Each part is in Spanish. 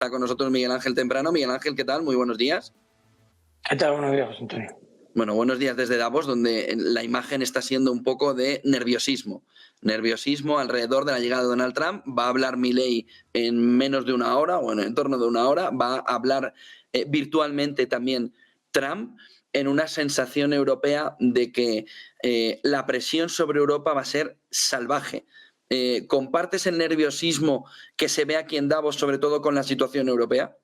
Está con nosotros Miguel Ángel Temprano. Miguel Ángel, ¿qué tal? Muy buenos días. ¿Qué tal? Buenos días, José Antonio. Bueno, buenos días desde Davos, donde la imagen está siendo un poco de nerviosismo. Nerviosismo alrededor de la llegada de Donald Trump. Va a hablar Milei en menos de una hora, o en torno de una hora. Va a hablar virtualmente también Trump, en una sensación europea de que la presión sobre Europa va a ser salvaje. ¿Compartes el nerviosismo que se ve aquí en Davos, sobre todo con la situación europea?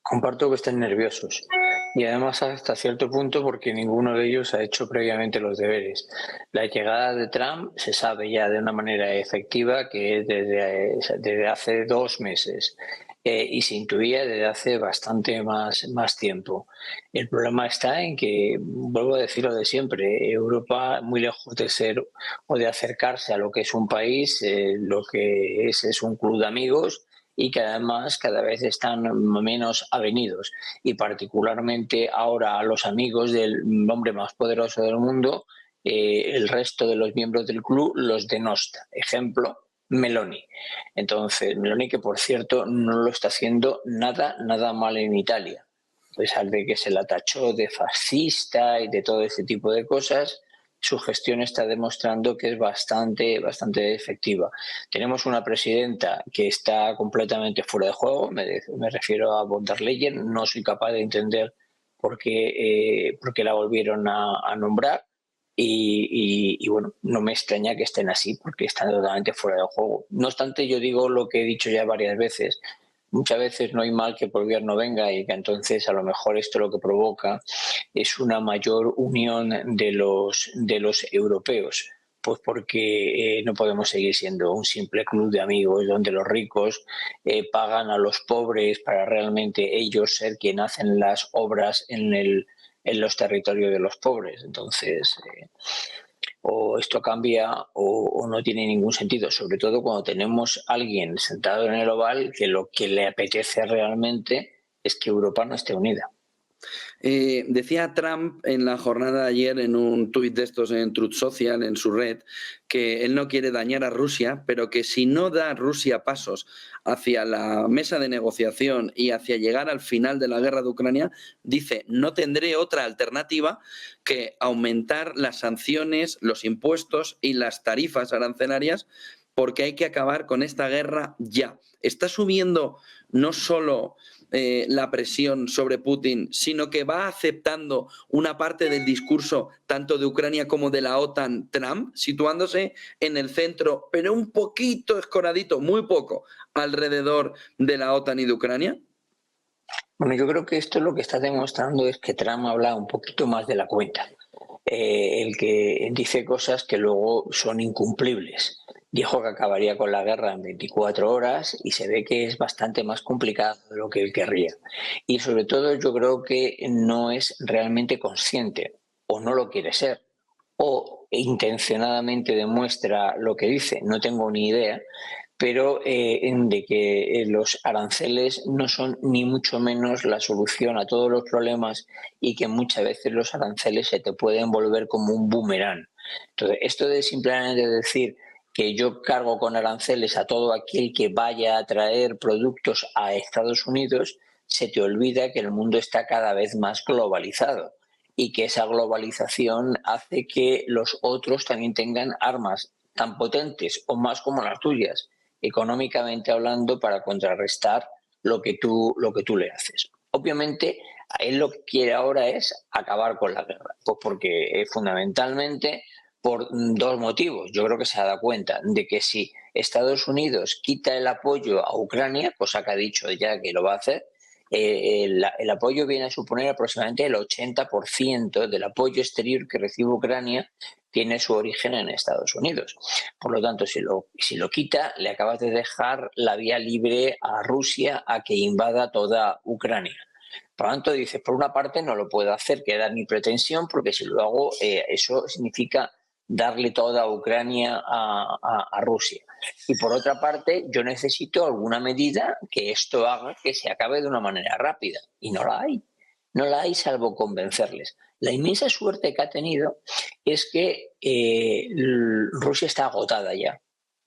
Comparto que estén nerviosos y además hasta cierto punto porque ninguno de ellos ha hecho previamente los deberes. La llegada de Trump se sabe ya de una manera efectiva que es desde hace 2 meses y se intuía desde hace bastante más tiempo. El problema está en que, vuelvo a decir lo de siempre, Europa, muy lejos de ser o de acercarse a lo que es un país, lo que es un club de amigos y que además cada vez están menos avenidos. Y particularmente ahora a los amigos del hombre más poderoso del mundo, el resto de los miembros del club los denosta. Ejemplo, Meloni. Entonces, Meloni, que por cierto no lo está haciendo nada mal en Italia. A pesar de que se la tachó de fascista y de todo ese tipo de cosas, su gestión está demostrando que es bastante efectiva. Tenemos una presidenta que está completamente fuera de juego, me refiero a von der Leyen, no soy capaz de entender por qué la volvieron a nombrar y bueno, no me extraña que estén así porque están totalmente fuera de juego. No obstante, yo digo lo que he dicho ya varias veces, muchas veces no hay mal que por bien no venga y que entonces a lo mejor esto lo que provoca es una mayor unión de los europeos. Pues porque no podemos seguir siendo un simple club de amigos donde los ricos pagan a los pobres para realmente ellos ser quien hacen las obras en los territorios de los pobres. Entonces, o esto cambia o no tiene ningún sentido, sobre todo cuando tenemos a alguien sentado en el oval que lo que le apetece realmente es que Europa no esté unida. Decía Trump en la jornada de ayer, en un tuit de estos en Truth Social, en su red, que él no quiere dañar a Rusia, pero que si no da Rusia pasos hacia la mesa de negociación y hacia llegar al final de la guerra de Ucrania, dice, no tendré otra alternativa que aumentar las sanciones, los impuestos y las tarifas arancelarias, porque hay que acabar con esta guerra ya. Está subiendo no solo la presión sobre Putin, sino que va aceptando una parte del discurso tanto de Ucrania como de la OTAN Trump, situándose en el centro, pero un poquito escoradito, muy poco, alrededor de la OTAN y de Ucrania. Bueno, yo creo que esto lo que está demostrando es que Trump habla un poquito más de la cuenta. El que dice cosas que luego son incumplibles. Dijo que acabaría con la guerra en 24 horas y se ve que es bastante más complicado de lo que él querría. Y sobre todo yo creo que no es realmente consciente o no lo quiere ser o intencionadamente demuestra lo que dice, no tengo ni idea, pero de que los aranceles no son ni mucho menos la solución a todos los problemas y que muchas veces los aranceles se te pueden volver como un boomerang. Entonces, esto de simplemente decir que yo cargo con aranceles a todo aquel que vaya a traer productos a Estados Unidos, se te olvida que el mundo está cada vez más globalizado y que esa globalización hace que los otros también tengan armas tan potentes o más como las tuyas, económicamente hablando, para contrarrestar lo que tú le haces. Obviamente, él lo que quiere ahora es acabar con la guerra, pues porque fundamentalmente por 2 motivos. Yo creo que se ha dado cuenta de que si Estados Unidos quita el apoyo a Ucrania, cosa que ha dicho ya que lo va a hacer, el apoyo viene a suponer aproximadamente el 80% del apoyo exterior que recibe Ucrania tiene su origen en Estados Unidos. Por lo tanto, si lo quita, le acabas de dejar la vía libre a Rusia a que invada toda Ucrania. Por lo tanto, dice, por una parte no lo puedo hacer, que era mi pretensión, porque si lo hago, eso significa darle toda Ucrania a Rusia. Y por otra parte, yo necesito alguna medida que esto haga que se acabe de una manera rápida. Y no la hay. No la hay salvo convencerles. La inmensa suerte que ha tenido es que Rusia está agotada ya.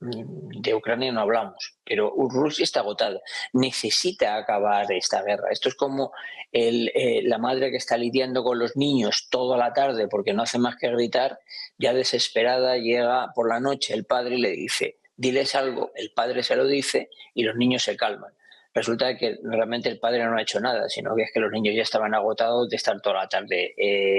de Ucrania no hablamos, pero Rusia está agotada, necesita acabar esta guerra. Esto es como la madre que está lidiando con los niños toda la tarde porque no hace más que gritar, ya desesperada llega por la noche el padre y le dice, diles algo, el padre se lo dice y los niños se calman. Resulta que realmente el padre no ha hecho nada, sino que es que los niños ya estaban agotados de estar toda la tarde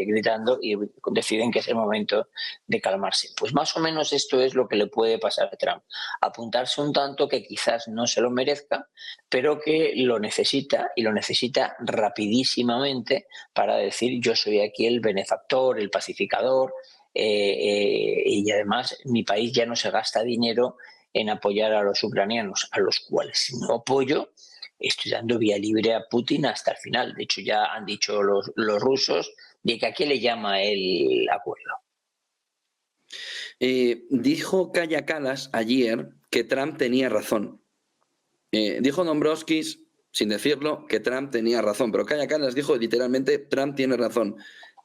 gritando y deciden que es el momento de calmarse. Pues más o menos esto es lo que le puede pasar a Trump. Apuntarse un tanto que quizás no se lo merezca, pero que lo necesita y lo necesita rapidísimamente para decir yo soy aquí el benefactor, el pacificador y además mi país ya no se gasta dinero en apoyar a los ucranianos, a los cuales no apoyo, estoy dando vía libre a Putin hasta el final. De hecho, ya han dicho los rusos de que a qué le llama el acuerdo. Dijo Kaja Kallas ayer que Trump tenía razón. Dijo Dombrovskis, sin decirlo, que Trump tenía razón, pero Kaja Kallas dijo literalmente, Trump tiene razón.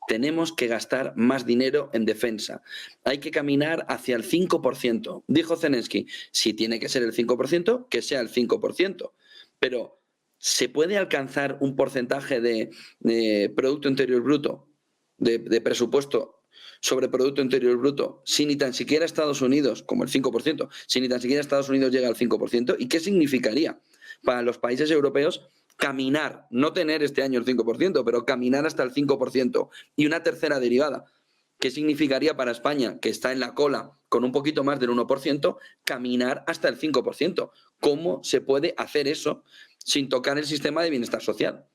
Tenemos que gastar más dinero en defensa. Hay que caminar hacia el 5%. Dijo Zelensky, si tiene que ser el 5%, que sea el 5%. Pero, ¿se puede alcanzar un porcentaje de Producto Interior Bruto, de presupuesto sobre Producto Interior Bruto, si ni tan siquiera Estados Unidos, como el 5%, si ni tan siquiera Estados Unidos llega al 5%? ¿Y qué significaría para los países europeos caminar, no tener este año el 5%, pero caminar hasta el 5%? Y una tercera derivada, ¿qué significaría para España, que está en la cola con un poquito más del 1%, caminar hasta el 5%? ¿Cómo se puede hacer eso sin tocar el sistema de bienestar social?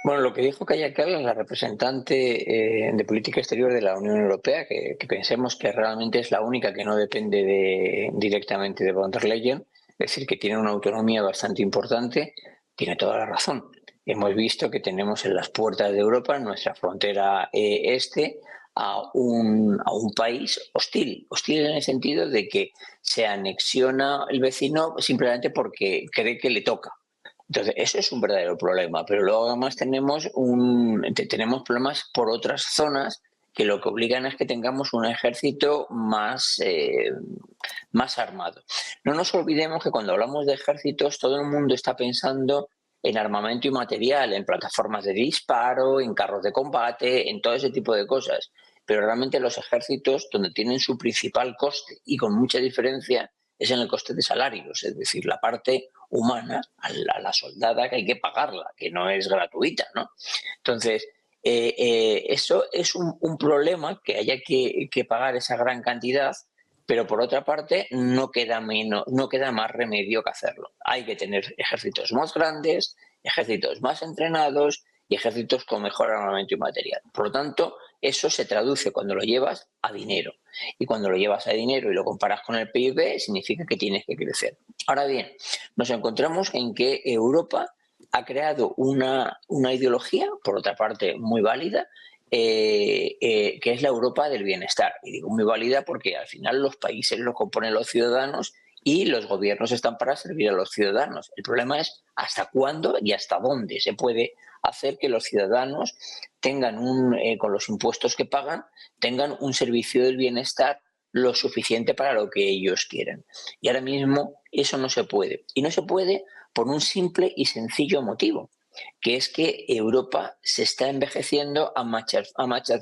Bueno, lo que dijo Kaja Kallas, la representante de política exterior de la Unión Europea, que pensemos que realmente es la única que no depende directamente de von der Leyen, es decir, que tiene una autonomía bastante importante, tiene toda la razón. Hemos visto que tenemos en las puertas de Europa, en nuestra frontera este, a un país hostil en el sentido de que se anexiona el vecino simplemente porque cree que le toca. Entonces, eso es un verdadero problema, pero luego además tenemos problemas por otras zonas que lo que obligan es que tengamos un ejército más armado. No nos olvidemos que cuando hablamos de ejércitos, todo el mundo está pensando en armamento y material, en plataformas de disparo, en carros de combate, en todo ese tipo de cosas. Pero realmente los ejércitos, donde tienen su principal coste y con mucha diferencia, es en el coste de salarios, es decir, la parte humana a la soldada que hay que pagarla, que no es gratuita, ¿no? Entonces, eso es un problema que haya que pagar esa gran cantidad, pero por otra parte no queda más remedio que hacerlo. Hay que tener ejércitos más grandes, ejércitos más entrenados y ejércitos con mejor armamento y material. Por lo tanto, eso se traduce cuando lo llevas a dinero. Y cuando lo llevas a dinero y lo comparas con el PIB, significa que tienes que crecer. Ahora bien, nos encontramos en que Europa ha creado una ideología, por otra parte muy válida, que es la Europa del bienestar. Y digo muy válida porque al final los países los componen los ciudadanos y los gobiernos están para servir a los ciudadanos. El problema es hasta cuándo y hasta dónde se puede hacer que los ciudadanos tengan con los impuestos que pagan, tengan un servicio del bienestar lo suficiente para lo que ellos quieren. Y ahora mismo eso no se puede. Y no se puede por un simple y sencillo motivo, que es que Europa se está envejeciendo a marchas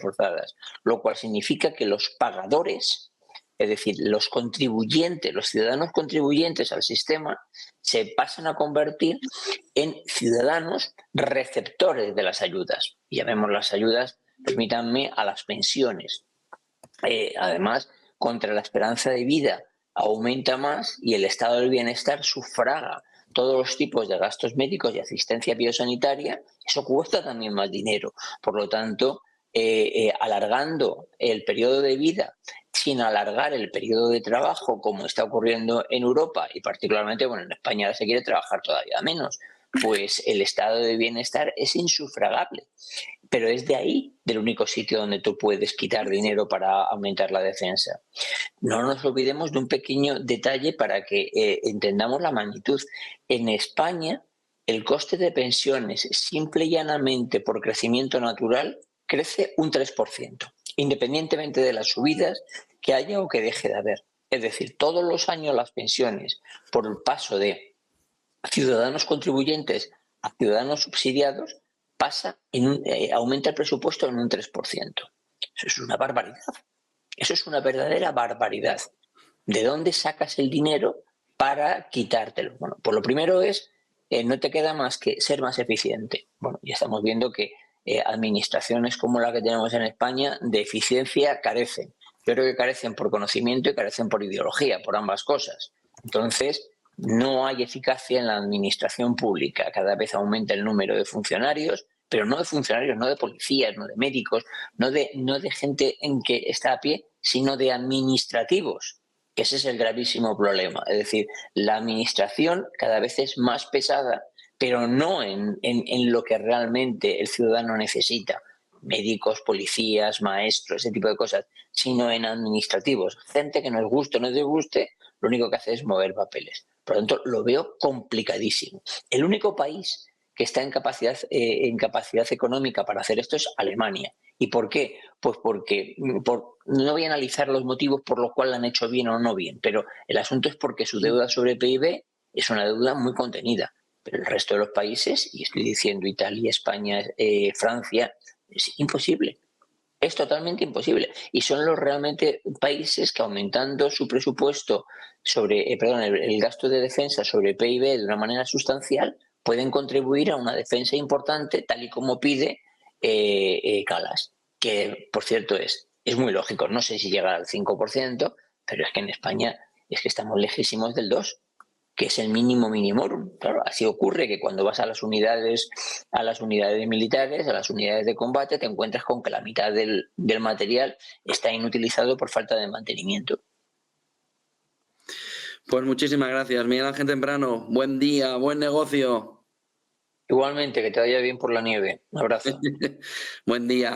forzadas, lo cual significa que los pagadores, es decir, los contribuyentes, los ciudadanos contribuyentes al sistema, se pasan a convertir en ciudadanos receptores de las ayudas. Y llamemos las ayudas, permítanme, a las pensiones. Además, contra la esperanza de vida aumenta más y el estado del bienestar sufraga todos los tipos de gastos médicos y asistencia biosanitaria, eso cuesta también más dinero. Por lo tanto, alargando el periodo de vida sin alargar el periodo de trabajo, como está ocurriendo en Europa y particularmente, en España se quiere trabajar todavía menos, pues el estado de bienestar es insufragable. Pero es de ahí, del único sitio donde tú puedes quitar dinero para aumentar la defensa. No nos olvidemos de un pequeño detalle para que entendamos la magnitud. En España, el coste de pensiones, simple y llanamente por crecimiento natural, crece un 3%, independientemente de las subidas que haya o que deje de haber. Es decir, todos los años las pensiones, por el paso de ciudadanos contribuyentes a ciudadanos subsidiados, aumenta el presupuesto en un 3%. Eso es una barbaridad. Eso es una verdadera barbaridad. ¿De dónde sacas el dinero para quitártelo? Bueno, pues lo primero es, no te queda más que ser más eficiente. Bueno, ya estamos viendo que administraciones como la que tenemos en España de eficiencia carecen. Yo creo que carecen por conocimiento y carecen por ideología, por ambas cosas. Entonces, no hay eficacia en la administración pública. Cada vez aumenta el número de funcionarios, pero no de funcionarios, no de policías, no de médicos, no de gente en que está a pie, sino de administrativos. Ese es el gravísimo problema. Es decir, la administración cada vez es más pesada, pero no en lo que realmente el ciudadano necesita. Médicos, policías, maestros, ese tipo de cosas, sino en administrativos. Gente que nos guste o no nos guste, lo único que hace es mover papeles. Por lo tanto, lo veo complicadísimo. El único país que está en capacidad económica para hacer esto es Alemania. ¿Y por qué? Pues porque no voy a analizar los motivos por los cuales lo han hecho bien o no bien, pero el asunto es porque su deuda sobre PIB es una deuda muy contenida. Pero el resto de los países, y estoy diciendo Italia, España, Francia, es imposible. Es totalmente imposible. Y son los realmente países que aumentando su presupuesto el gasto de defensa sobre PIB de una manera sustancial pueden contribuir a una defensa importante, tal y como pide Kallas, que por cierto es muy lógico. No sé si llega al 5%, pero es que en España es que estamos lejísimos del 2%, que es el mínimo minimorum. Claro, así ocurre que cuando vas a las unidades militares, a las unidades de combate, te encuentras con que la mitad del material está inutilizado por falta de mantenimiento. Pues muchísimas gracias, Miguel Ángel Temprano. Buen día, buen negocio. Igualmente, que te vaya bien por la nieve. Un abrazo. Buen día.